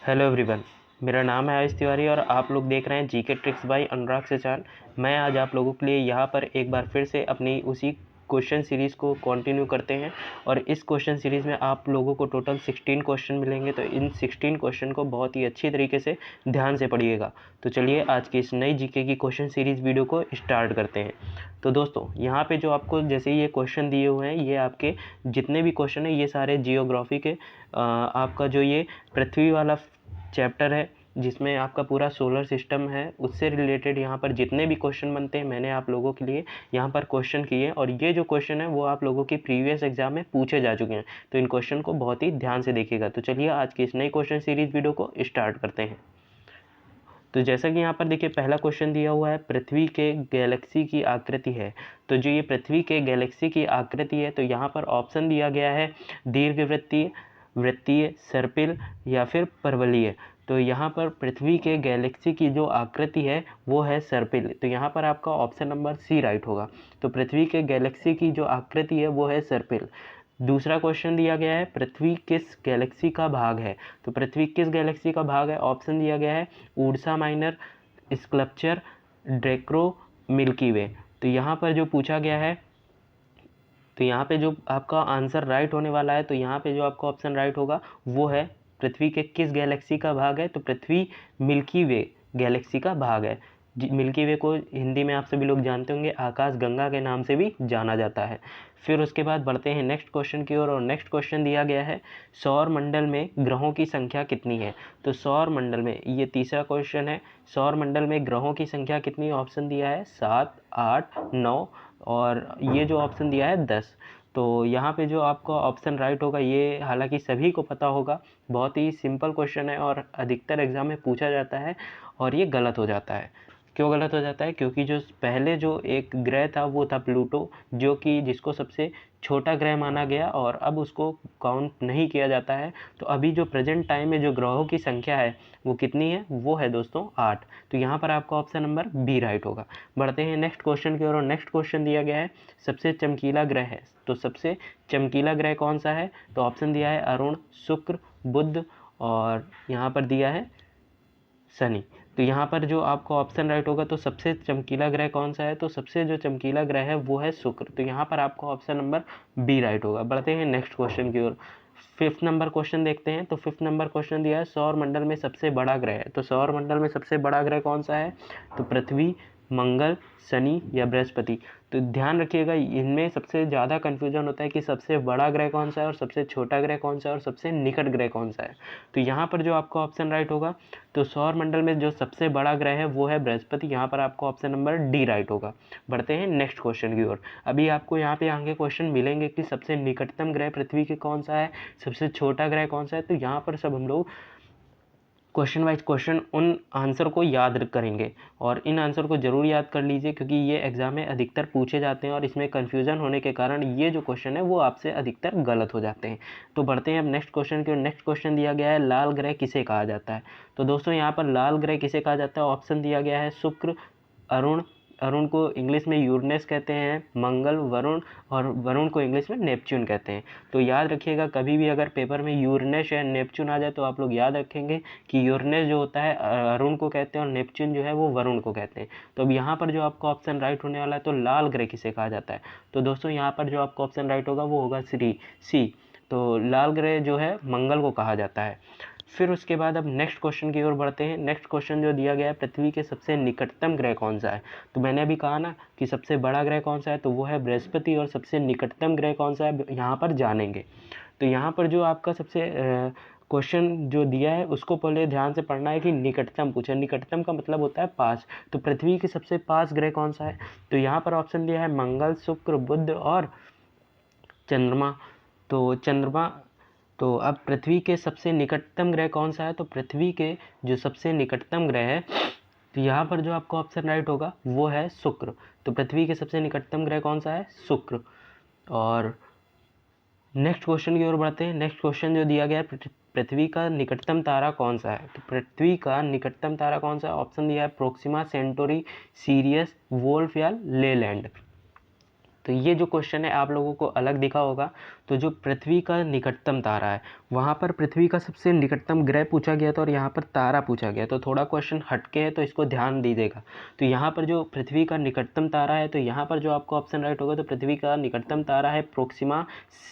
Hello everyone, मेरा नाम है आयुष तिवारी और आप लोग देख रहे हैं जीके ट्रिक्स बाय अनुराग सचान। मैं आज आप लोगों के लिए यहाँ पर एक बार फिर से अपनी उसी क्वेश्चन सीरीज़ को कंटिन्यू करते हैं और इस क्वेश्चन सीरीज़ में आप लोगों को टोटल 16 क्वेश्चन मिलेंगे। तो इन 16 क्वेश्चन को बहुत ही अच्छी तरीके से ध्यान से पढ़िएगा। तो चलिए आज की इस नई जीके की क्वेश्चन सीरीज़ वीडियो को स्टार्ट करते हैं। तो दोस्तों यहाँ पे जो आपको जैसे ये क्वेश्चन दिए हुए हैं, ये आपके जितने भी क्वेश्चन हैं ये सारे जियोग्राफी के आपका जो ये पृथ्वी वाला चैप्टर है जिसमें आपका पूरा सोलर सिस्टम है, उससे रिलेटेड यहाँ पर जितने भी क्वेश्चन बनते हैं मैंने आप लोगों के लिए यहाँ पर क्वेश्चन किए और ये जो क्वेश्चन है वो आप लोगों की प्रीवियस एग्जाम में पूछे जा चुके हैं। तो इन क्वेश्चन को बहुत ही ध्यान से देखिएगा। तो चलिए आज की इस नई क्वेश्चन सीरीज वीडियो को स्टार्ट करते हैं। तो जैसा कि यहाँ पर देखिए पहला क्वेश्चन दिया हुआ है, पृथ्वी के गैलेक्सी की आकृति है। तो जो ये पृथ्वी के गैलेक्सी की आकृति है तो यहाँ पर ऑप्शन दिया गया है दीर्घवृत्तीय, वृत्तीय, सर्पिल या फिर परवलयीय। तो यहाँ पर पृथ्वी के गैलेक्सी की जो आकृति है वो है सर्पिल। तो यहाँ पर आपका ऑप्शन नंबर सी राइट होगा। तो पृथ्वी के गैलेक्सी की जो आकृति है वो है सर्पिल। दूसरा क्वेश्चन दिया गया है पृथ्वी किस गैलेक्सी का भाग है। तो पृथ्वी किस गैलेक्सी का भाग है, ऑप्शन दिया गया है Ursa Minor, Sculptor, Draco, Milky Way. तो यहाँ पर जो पूछा गया है तो यहाँ पे जो आपका आंसर राइट होने वाला है, तो यहाँ पे जो आपका ऑप्शन राइट होगा वो है पृथ्वी के किस गैलेक्सी का भाग है। तो पृथ्वी मिल्की वे गैलेक्सी का भाग है। मिल्की वे को हिंदी में आप सभी लोग जानते होंगे आकाश गंगा के नाम से भी जाना जाता है। फिर उसके बाद बढ़ते हैं नेक्स्ट क्वेश्चन की ओर और नेक्स्ट क्वेश्चन दिया गया है सौर मंडल में ग्रहों की संख्या कितनी है। तो सौर मंडल में, ये तीसरा क्वेश्चन है, सौर मंडल में ग्रहों की संख्या कितनी, ऑप्शन दिया है 7, 8, 9 और ये जो ऑप्शन दिया है 10। तो यहाँ पे जो आपका ऑप्शन राइट होगा, ये हालांकि सभी को पता होगा, बहुत ही सिंपल क्वेश्चन है और अधिकतर एग्जाम में पूछा जाता है और ये गलत हो जाता है। क्यों गलत हो जाता है, क्योंकि जो पहले जो एक ग्रह था वो था प्लूटो, जो कि जिसको सबसे छोटा ग्रह माना गया और अब उसको काउंट नहीं किया जाता है। तो अभी जो प्रेजेंट टाइम में जो ग्रहों की संख्या है वो कितनी है, वो है दोस्तों 8। तो यहाँ पर आपका ऑप्शन नंबर बी राइट होगा। बढ़ते हैं नेक्स्ट क्वेश्चन की ओर और नेक्स्ट क्वेश्चन दिया गया है सबसे चमकीला ग्रह है। तो सबसे चमकीला ग्रह कौन सा है। तो ऑप्शन दिया है अरुण, शुक्र, बुध और यहाँ पर दिया है शनि। तो यहाँ पर जो आपका ऑप्शन राइट होगा, तो सबसे चमकीला ग्रह कौन सा है। तो सबसे जो चमकीला ग्रह है वो है शुक्र। तो यहाँ पर आपका ऑप्शन नंबर बी राइट होगा। बढ़ते हैं नेक्स्ट क्वेश्चन की ओर। फिफ्थ नंबर क्वेश्चन देखते हैं। तो फिफ्थ नंबर क्वेश्चन दिया है सौर मंडल में सबसे बड़ा ग्रह है। तो सौर मंडल में सबसे बड़ा ग्रह कौन सा है। तो पृथ्वी, मंगल, शनि या बृहस्पति। तो ध्यान रखिएगा, इनमें सबसे ज़्यादा कन्फ्यूजन होता है कि सबसे बड़ा ग्रह कौन सा है और सबसे छोटा ग्रह कौन सा है और सबसे निकट ग्रह कौन सा है। तो यहाँ पर जो आपका ऑप्शन राइट होगा, तो सौर मंडल में जो सबसे बड़ा ग्रह है वो है बृहस्पति। यहाँ पर आपको ऑप्शन नंबर डी राइट होगा। बढ़ते हैं नेक्स्ट क्वेश्चन की ओर। अभी आपको यहाँ पे आगे क्वेश्चन मिलेंगे कि सबसे निकटतम ग्रह पृथ्वी के कौन सा है, सबसे छोटा ग्रह कौन सा है। तो यहाँ पर सब हम लोग क्वेश्चन वाइज क्वेश्चन उन आंसर को याद करेंगे और इन आंसर को जरूर याद कर लीजिए, क्योंकि ये एग्जाम में अधिकतर पूछे जाते हैं और इसमें कन्फ्यूजन होने के कारण ये जो क्वेश्चन है वो आपसे अधिकतर गलत हो जाते हैं। तो बढ़ते हैं अब नेक्स्ट क्वेश्चन की ओर। नेक्स्ट क्वेश्चन दिया गया है लाल ग्रह किसे कहा जाता है। तो दोस्तों यहाँ पर लाल ग्रह किसे कहा जाता है, ऑप्शन दिया गया है शुक्र, अरुण, अरुण को इंग्लिश में यूरेनस कहते हैं, मंगल, वरुण और वरुण को इंग्लिश में नेपच्यून कहते हैं। तो याद रखिएगा, कभी भी अगर पेपर में यूरेनस या नेपच्यून आ जाए तो आप लोग याद रखेंगे कि यूरेनस जो होता है अरुण को कहते हैं और नेपच्यून जो है वो वरुण को कहते हैं। तो अब यहाँ पर जो आपका ऑप्शन राइट होने वाला है, तो लाल ग्रह किसे कहा जाता है। तो दोस्तों यहाँ पर जो आपका ऑप्शन राइट होगा वो होगा सी। तो लाल ग्रह जो है मंगल को कहा जाता है। फिर उसके बाद अब नेक्स्ट क्वेश्चन की ओर बढ़ते हैं। नेक्स्ट क्वेश्चन जो दिया गया है पृथ्वी के सबसे निकटतम ग्रह कौन सा है। तो मैंने अभी कहा ना कि सबसे बड़ा ग्रह कौन सा है, तो वो है बृहस्पति और सबसे निकटतम ग्रह कौन सा है यहाँ पर जानेंगे। तो यहाँ पर जो आपका सबसे क्वेश्चन जो दिया है उसको पहले ध्यान से पढ़ना है कि निकटतम पूछा, निकटतम का मतलब होता है पास। तो पृथ्वी के सबसे पास ग्रह कौन सा है। तो यहाँ पर ऑप्शन दिया है मंगल, शुक्र, बुध और चंद्रमा। तो चंद्रमा, तो अब पृथ्वी के सबसे निकटतम ग्रह कौन सा है। तो पृथ्वी के जो सबसे निकटतम ग्रह है, तो यहाँ पर जो आपका ऑप्शन राइट होगा वो है शुक्र। तो पृथ्वी के सबसे निकटतम ग्रह कौन सा है, शुक्र। और नेक्स्ट क्वेश्चन की ओर बढ़ते हैं। नेक्स्ट क्वेश्चन जो दिया गया है पृथ्वी का निकटतम तारा कौन सा है। तो पृथ्वी का निकटतम तारा कौन सा है, ऑप्शन दिया है प्रोक्सिमा, सेंटोरी, सीरियस, वोल्फ या लेलैंड। तो ये जो क्वेश्चन है आप लोगों को अलग दिखा होगा, तो जो पृथ्वी का निकटतम तारा है, वहाँ पर पृथ्वी का सबसे निकटतम ग्रह पूछा गया था और यहाँ पर तारा पूछा गया, तो थोड़ा क्वेश्चन हटके है, तो इसको ध्यान दीजिएगा। तो यहाँ पर जो पृथ्वी का निकटतम तारा है, तो यहाँ पर जो आपको ऑप्शन राइट होगा, तो पृथ्वी का निकटतम तारा है Proxima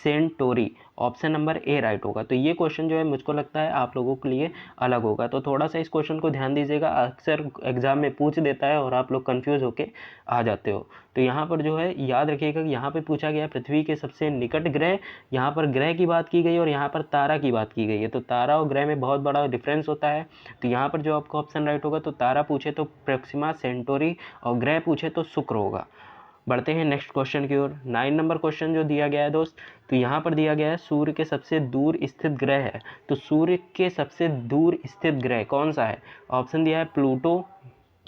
Centauri, option number A right होगा। तो ये क्वेश्चन जो है मुझको लगता है आप लोगों के लिए अलग होगा, तो थोड़ा सा इस क्वेश्चन को ध्यान दीजिएगा, अक्सर एग्जाम में पूछ देता है और आप लोग कंफ्यूज होके आ जाते हो। तो यहाँ पर जो है याद रखिएगा कि यहाँ पे पूछा गया पृथ्वी के सबसे निकट ग्रह, यहाँ पर ग्रह की बात की गई और यहाँ पर तारा की बात की गई है, तो तारा और ग्रह में बहुत बड़ा डिफरेंस होता है। तो यहाँ पर जो आपका ऑप्शन राइट होगा, तो तारा पूछे तो प्रोक्सिमा सेंटोरी और ग्रह पूछे तो शुक्र होगा। बढ़ते हैं नेक्स्ट क्वेश्चन की ओर। 9 नंबर क्वेश्चन जो दिया गया है दोस्त, तो यहाँ पर दिया गया है सूर्य के सबसे दूर स्थित ग्रह है, तो सूर्य के सबसे दूर स्थित ग्रह कौन सा है? ऑप्शन दिया है प्लूटो,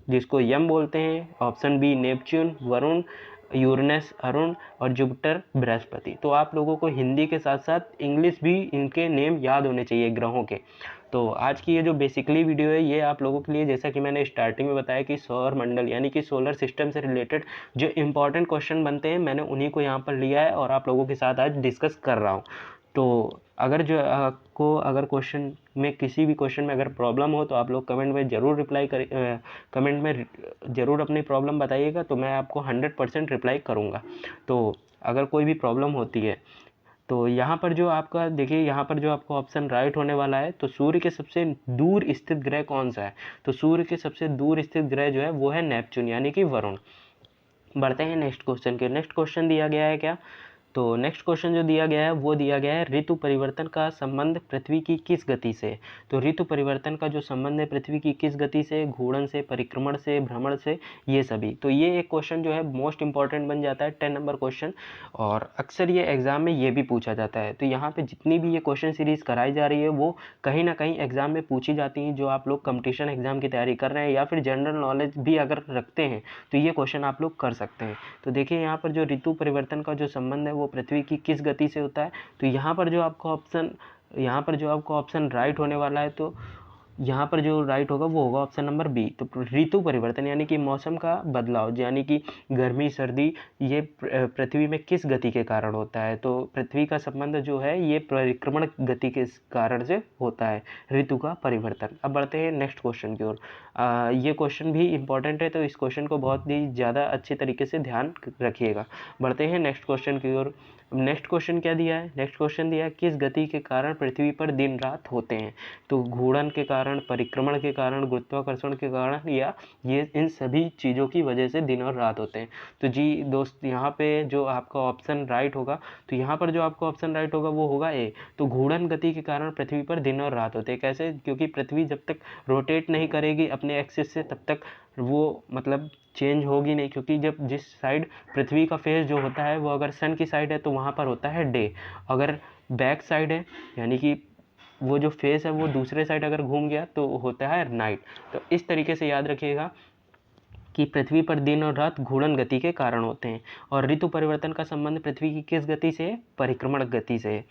जिसको यम बोलते हैं, option B Neptune, Varun, Uranus Arun, और जुपिटर बृहस्पति। तो आप लोगों को हिंदी के साथ साथ इंग्लिश भी इनके नेम याद होने चाहिए ग्रहों के। तो आज की ये जो बेसिकली वीडियो है, ये आप लोगों के लिए, जैसा कि मैंने स्टार्टिंग में बताया कि सौर मंडल यानी कि सोलर सिस्टम से रिलेटेड जो इंपॉर्टेंट क्वेश्चन बनते हैं, मैंने उन्हीं को यहाँ पर लिया है और आप लोगों के साथ आज डिस्कस कर रहा हूँ। तो अगर जो आपको अगर क्वेश्चन में किसी भी क्वेश्चन में अगर प्रॉब्लम हो, तो आप लोग कमेंट में ज़रूर रिप्लाई करें, कमेंट में ज़रूर अपनी प्रॉब्लम बताइएगा, तो मैं आपको 100% रिप्लाई करूँगा। तो अगर कोई भी प्रॉब्लम होती है, तो यहाँ पर जो आपका देखिए, यहाँ पर जो आपको ऑप्शन राइट होने वाला है, तो सूर्य के सबसे दूर स्थित ग्रह कौन सा है? तो सूर्य के सबसे दूर स्थित ग्रह जो है वो है नेपच्यून यानी कि वरुण। बढ़ते हैं नेक्स्ट क्वेश्चन के। नेक्स्ट क्वेश्चन दिया गया है क्या? तो नेक्स्ट क्वेश्चन जो दिया गया है वो दिया गया है ऋतु परिवर्तन का संबंध पृथ्वी की किस गति से? तो ऋतु परिवर्तन का जो संबंध है पृथ्वी की किस गति से? घूर्णन से, परिक्रमण से, भ्रमण से, ये सभी। तो ये एक क्वेश्चन जो है मोस्ट इंपॉर्टेंट बन जाता है, 10 नंबर क्वेश्चन, और अक्सर ये एग्जाम में ये भी पूछा जाता है। तो यहाँ पे जितनी भी ये क्वेश्चन सीरीज कराई जा रही है, वो कहीं ना कहीं एग्जाम में पूछी जाती हैं। जो आप लोग कंपटीशन एग्जाम की तैयारी कर रहे हैं या फिर जनरल नॉलेज भी अगर रखते हैं, तो ये क्वेश्चन आप लोग कर सकते हैं। तो देखिए यहाँ पर जो ऋतु परिवर्तन का जो संबंध है वो पृथ्वी की किस गति से होता है? तो यहाँ पर जो आपका ऑप्शन राइट होने वाला है, तो यहाँ पर जो राइट होगा वो होगा ऑप्शन नंबर बी। तो ऋतु परिवर्तन यानी कि मौसम का बदलाव, यानी कि गर्मी सर्दी, ये पृथ्वी में किस गति के कारण होता है? तो पृथ्वी का संबंध जो है ये परिक्रमण गति के कारण से होता है, ऋतु का परिवर्तन। अब बढ़ते हैं नेक्स्ट क्वेश्चन की ओर। ये क्वेश्चन भी इंपॉर्टेंट है, तो इस क्वेश्चन को बहुत ही ज़्यादा अच्छे तरीके से ध्यान रखिएगा। बढ़ते हैं नेक्स्ट क्वेश्चन की ओर। नेक्स्ट क्वेश्चन क्या दिया है? नेक्स्ट क्वेश्चन दिया है किस गति के कारण पृथ्वी पर दिन रात होते हैं? तो घूर्णन के कारण, परिक्रमण के कारण, गुरुत्वाकर्षण के कारण, या ये इन सभी चीज़ों की वजह से दिन और रात होते हैं। तो जी दोस्त, यहाँ पे जो आपका ऑप्शन राइट होगा, तो यहाँ पर जो आपका ऑप्शन राइट होगा वो होगा ए। तो घूर्णन गति के कारण पृथ्वी पर दिन और रात होते हैं। कैसे? क्योंकि पृथ्वी जब तक रोटेट नहीं करेगी अपने एक्सिस से, तब तक वो मतलब चेंज होगी नहीं, क्योंकि जब जिस साइड पृथ्वी का फेस जो होता है वो अगर सन की साइड है, तो वहाँ पर होता है डे। अगर बैक साइड है, यानी कि वो जो फेस है वो दूसरे साइड अगर घूम गया, तो होता है नाइट। तो इस तरीके से याद रखिएगा कि पृथ्वी पर दिन और रात घूर्णन गति के कारण होते हैं, और ऋतु परिवर्तन का संबंध पृथ्वी की किस गति से है? परिक्रमण गति से।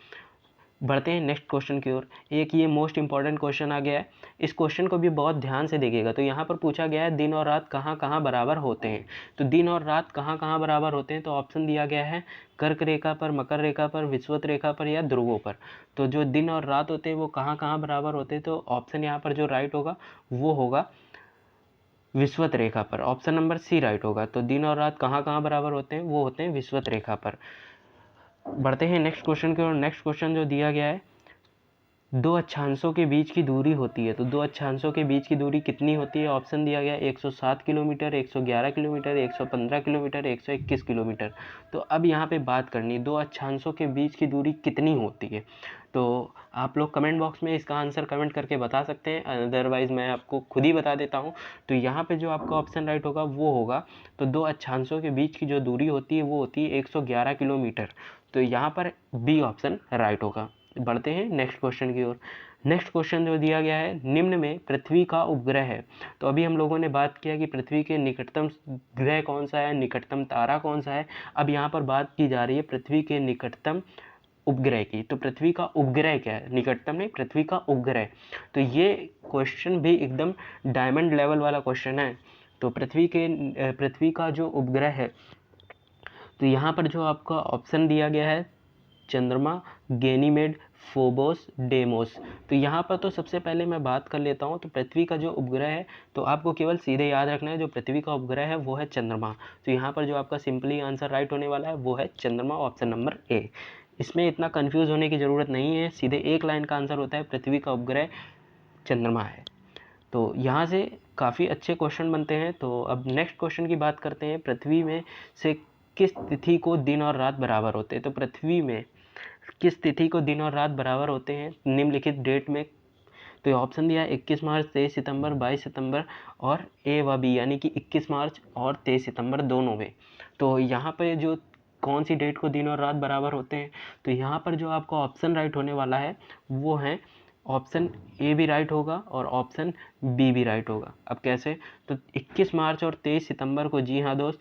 बढ़ते हैं नेक्स्ट क्वेश्चन की ओर। एक ये मोस्ट इंपॉर्टेंट क्वेश्चन आ गया है, इस क्वेश्चन को भी बहुत ध्यान से देखिएगा। तो यहाँ पर पूछा गया है दिन और रात कहाँ कहाँ बराबर होते हैं? तो दिन और रात कहाँ कहाँ बराबर होते हैं? तो ऑप्शन दिया गया है कर्क रेखा पर, मकर रेखा पर, विषुवत रेखा पर, या ध्रुवों पर। तो जो दिन और रात होते हैं वो कहाँ कहाँ बराबर होते हैं? तो ऑप्शन यहाँ पर जो राइट होगा वो होगा विषुवत रेखा पर, ऑप्शन नंबर सी राइट होगा। तो दिन और रात कहाँ कहाँ बराबर होते हैं? वो होते हैं विषुवत रेखा पर। बढ़ते हैं नेक्स्ट क्वेश्चन की ओर। नेक्स्ट क्वेश्चन जो दिया गया है, दो अक्षांशों के बीच की दूरी होती है, तो दो अक्षांशों के बीच की दूरी कितनी होती है? ऑप्शन दिया गया 107 किलोमीटर, 111 किलोमीटर, 115 किलोमीटर, 121 किलोमीटर। तो अब यहाँ पे बात करनी, दो अक्षांशों के बीच की दूरी कितनी होती है? तो आप लोग कमेंट बॉक्स में इसका आंसर कमेंट करके बता सकते हैं, अदरवाइज़ मैं आपको खुद ही बता देता हूँ। तो यहाँ पे जो आपका ऑप्शन राइट होगा वो होगा, तो दो अक्षांशों के बीच की जो दूरी होती है वो होती है 111 किलोमीटर। तो यहाँ पर बी ऑप्शन राइट होगा। बढ़ते हैं नेक्स्ट क्वेश्चन की ओर। नेक्स्ट क्वेश्चन जो दिया गया है, निम्न में पृथ्वी का उपग्रह है। तो अभी हम लोगों ने बात किया कि पृथ्वी के निकटतम ग्रह कौन सा है, निकटतम तारा कौन सा है। अब यहाँ पर बात की जा रही है पृथ्वी के निकटतम उपग्रह की। तो पृथ्वी का उपग्रह क्या है? निकटतम नहीं, पृथ्वी का उपग्रह। तो ये क्वेश्चन भी एकदम डायमंड लेवल वाला क्वेश्चन है। तो पृथ्वी का जो उपग्रह है, तो यहाँ पर जो आपका ऑप्शन दिया गया है चंद्रमा, गैनीमेड, फोबोस, डेमोस। तो यहाँ पर तो सबसे पहले मैं बात कर लेता हूँ। तो पृथ्वी का जो उपग्रह है, तो आपको केवल सीधे याद रखना है जो पृथ्वी का उपग्रह है वो है चंद्रमा। तो यहाँ पर जो आपका सिंपली आंसर राइट होने वाला है वो है चंद्रमा, ऑप्शन नंबर ए। इसमें इतना कंफ्यूज होने की ज़रूरत नहीं है, सीधे एक लाइन का आंसर होता है पृथ्वी का उपग्रह चंद्रमा है। तो यहाँ से काफ़ी अच्छे क्वेश्चन बनते हैं। तो अब नेक्स्ट क्वेश्चन की बात करते हैं। पृथ्वी में से किस तिथि को दिन और रात बराबर होते हैं? तो पृथ्वी में किस तिथि को दिन और रात बराबर होते हैं निम्नलिखित डेट में? तो ये ऑप्शन दिया है 21 मार्च, 23 सितंबर, 22 सितंबर और ए व बी, यानी कि 21 मार्च और 23 सितंबर दोनों में। तो यहाँ पर जो कौन सी डेट को दिन और रात बराबर होते हैं? तो यहाँ पर जो आपका ऑप्शन राइट होने वाला है वो है ऑप्शन ए भी राइट होगा और ऑप्शन बी भी राइट होगा। अब कैसे? तो 21 मार्च और 23 सितंबर को, जी हाँ दोस्त,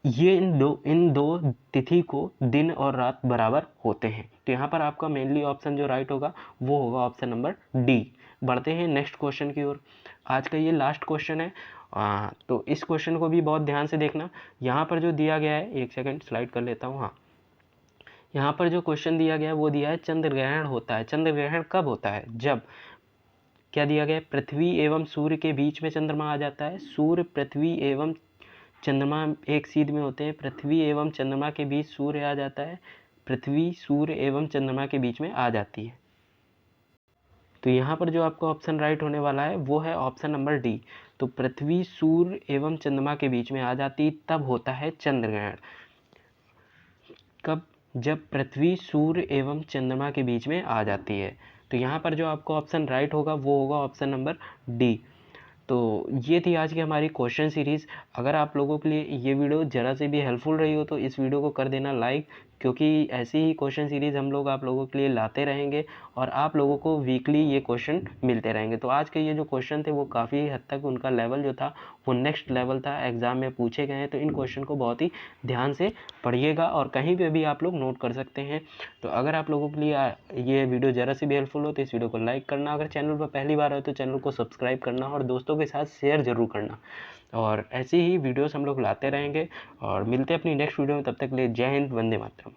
ये इन दो तिथि को दिन और रात बराबर होते हैं। तो यहाँ पर आपका मेनली ऑप्शन जो राइट होगा वो होगा ऑप्शन नंबर डी। बढ़ते हैं नेक्स्ट क्वेश्चन की ओर। आज का ये लास्ट क्वेश्चन है। तो इस क्वेश्चन को भी बहुत ध्यान से देखना। यहाँ पर जो दिया गया है, एक सेकंड स्लाइड कर लेता हूँ। हाँ, यहाँ पर जो क्वेश्चन दिया गया है वो दिया है चंद्र ग्रहण होता है। चंद्र ग्रहण कब होता है? जब, क्या दिया गया है, पृथ्वी एवं सूर्य के बीच में चंद्रमा आ जाता है। सूर्य, पृथ्वी एवं चंद्रमा एक सीध में होते हैं। पृथ्वी एवं चंद्रमा के बीच सूर्य आ जाता है। पृथ्वी, सूर्य एवं चंद्रमा के बीच में आ जाती है। तो यहाँ पर जो आपका ऑप्शन राइट होने वाला है वो है ऑप्शन नंबर डी। तो पृथ्वी, सूर्य एवं चंद्रमा के बीच में आ जाती तब होता है चंद्र ग्रहण। कब? जब पृथ्वी, सूर्य एवं चंद्रमा के बीच में आ जाती है। तो यहाँ पर जो आपका ऑप्शन राइट होगा वो होगा ऑप्शन नंबर डी। तो ये थी आज की हमारी क्वेश्चन सीरीज़। अगर आप लोगों के लिए ये वीडियो ज़रा से भी हेल्पफुल रही हो तो इस वीडियो को कर देना लाइक, क्योंकि ऐसी ही क्वेश्चन सीरीज़ हम लोग आप लोगों के लिए लाते रहेंगे और आप लोगों को वीकली ये क्वेश्चन मिलते रहेंगे। तो आज के ये जो क्वेश्चन थे वो काफ़ी हद तक उनका लेवल जो था वो नेक्स्ट लेवल था, एग्ज़ाम में पूछे गए हैं। तो इन क्वेश्चन को बहुत ही ध्यान से पढ़िएगा और कहीं पर भी आप लोग नोट कर सकते हैं। तो अगर आप लोगों के लिए ये वीडियो ज़रा से भी हेल्पफुल हो तो इस वीडियो को लाइक करना, अगर चैनल पर पहली बार हो तो चैनल को सब्सक्राइब करना और दोस्तों के साथ शेयर ज़रूर करना। और ऐसी ही वीडियोस हम लोग लाते रहेंगे और मिलते हैं अपनी नेक्स्ट वीडियो में। तब तक के लिए जय हिंद, वंदे मातरम।